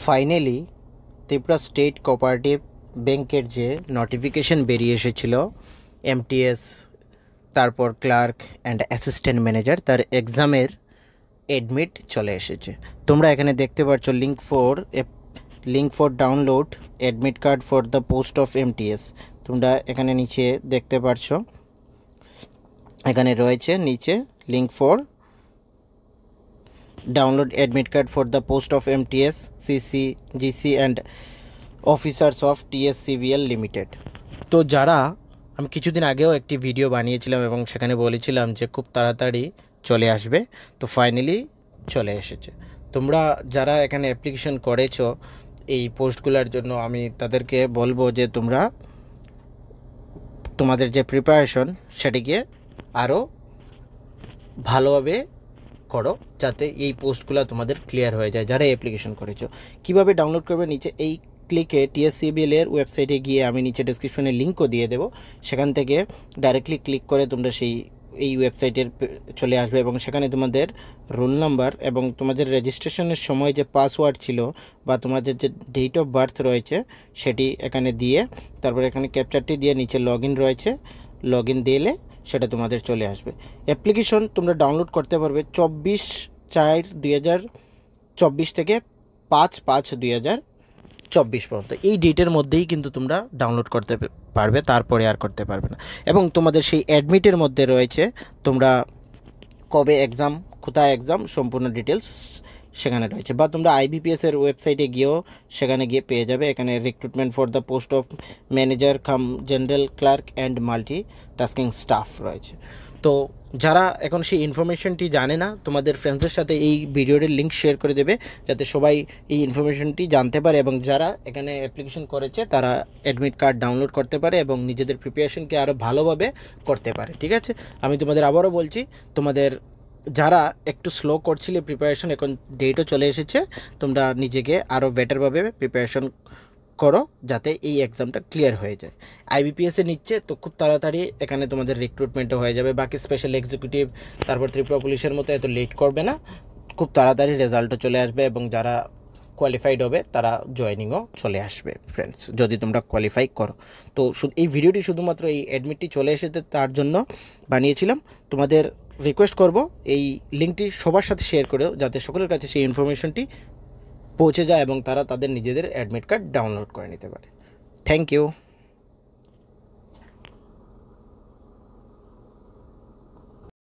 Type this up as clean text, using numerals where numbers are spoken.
Finally Tripura state cooperative ব্যাংকের যে notification বেরিয়ে এসেছিল এমটিএস তারপর ক্লার্ক অ্যান্ড অ্যাসিস্ট্যান্ট ম্যানেজার তার এক্সামের অ্যাডমিট চলে এসেছে। তোমরা এখানে দেখতে পাচ্ছ link for download admit card for the post of MTS. তোমরা এখানে নিচে দেখতে পাচ্ছ, এখানে রয়েছে নিচে link for download admit card for the post of MTS CC GC and officers of TSCVL limited. তো যারা আমি কিছুদিন আগেও একটি ভিডিও বানিয়েছিলাম এবং সেখানে বলেছিলাম যে খুব তাড়াতাড়ি চলে আসবে, তো ফাইনালি চলে এসেছে। তোমরা যারা এখানে অ্যাপ্লিকেশন করেছো এই পোস্টগুলোর জন্য, আমি তাদেরকে বলবো যে তোমরা তোমাদের যে প্রিপারেশন সেটিকে আরও ভালোভাবে করো, যাতে এই পোস্টগুলো তোমাদের ক্লিয়ার হয়ে যায় যারা অ্যাপ্লিকেশন করেছো। কিভাবে ডাউনলোড করবে, নিচে এই ক্লিকে টিএসসিভিএল এর ওয়েবসাইটে গিয়ে আমি নিচে ডেসক্রিপশনে লিঙ্কও দিয়ে দেবো, সেখান থেকে ডাইরেক্টলি ক্লিক করে তোমরা এই ওয়েবসাইটের চলে আসবে এবং সেখানে তোমাদের রোল নাম্বার এবং তোমাদের রেজিস্ট্রেশনের সময় যে পাসওয়ার্ড ছিল বা তোমাদের যে ডেট অফ বার্থ রয়েছে সেটি এখানে দিয়ে তারপর এখানে ক্যাপচারটি দিয়ে নিচে লগ ইন রয়েছে, লগ ইন দিলে সেটা তোমাদের চলে আসবে। অ্যাপ্লিকেশন তোমরা ডাউনলোড করতে পারবে 24/4/2024 থেকে 5/5/2024 পর্যন্ত। এই ডেটের মধ্যেই কিন্তু তোমরা ডাউনলোড করতে পারবে, তারপরে আর করতে পারবে না। এবং তোমাদের সেই অ্যাডমিটের মধ্যে রয়েছে তোমরা কবে এক্সাম, কোথায় এক্সাম, সম্পূর্ণ ডিটেলস সেখানে রয়েছে। বা তোমরা আইবিপিএসের ওয়েবসাইটে গিয়েও সেখানে গিয়ে পেয়ে যাবে। এখানে recruitment for the post of manager cum general clerk and multi tasking staff রয়েছে। তো যারা এখন সেই ইনফরমেশনটি জানে না, তোমাদের ফ্রেন্ডসদের সাথে এই ভিডিওটির লিঙ্ক শেয়ার করে দেবে যাতে সবাই এই ইনফরমেশনটি জানতে পারে এবং যারা এখানে অ্যাপ্লিকেশন করেছে তারা অ্যাডমিট কার্ড ডাউনলোড করতে পারে এবং নিজেদের প্রিপারেশনকে আরও ভালোভাবে করতে পারে। ঠিক আছে, আমি তোমাদের আবারও বলছি, তোমাদের যারা একটু স্লো করছিলে প্রিপারেশন, এখন ডেটও চলে এসেছে, তোমরা নিজেকে আরও বেটারভাবে প্রিপারেশন করো যাতে এই এক্সামটা ক্লিয়ার হয়ে যায়। আইবিপিএসে নিচ্ছে তো খুব তাড়াতাড়ি এখানে তোমাদের রিক্রুটমেন্টও হয়ে যাবে। বাকি স্পেশাল এক্সিকিউটিভ তারপর ত্রিপুরা পুলিশের মতো এত লেট করবে না, খুব তাড়াতাড়ি রেজাল্টও চলে আসবে এবং যারা কোয়ালিফাইড হবে তারা জয়েনিংও চলে আসবে ফ্রেন্ডস, যদি তোমরা কোয়ালিফাই করো। তো এই ভিডিওটি শুধুমাত্র এই অ্যাডমিটটি চলে এসেছে তার জন্য বানিয়েছিলাম। তোমাদের রিকোয়েস্ট করব এই লিঙ্কটি সবার সাথে শেয়ার করো যাতে সকলের কাছে সেই ইনফরমেশনটি পৌঁছে যায় এবং তারা তাদের নিজেদের অ্যাডমিট কার্ড ডাউনলোড করে নিতে পারে। Thank you.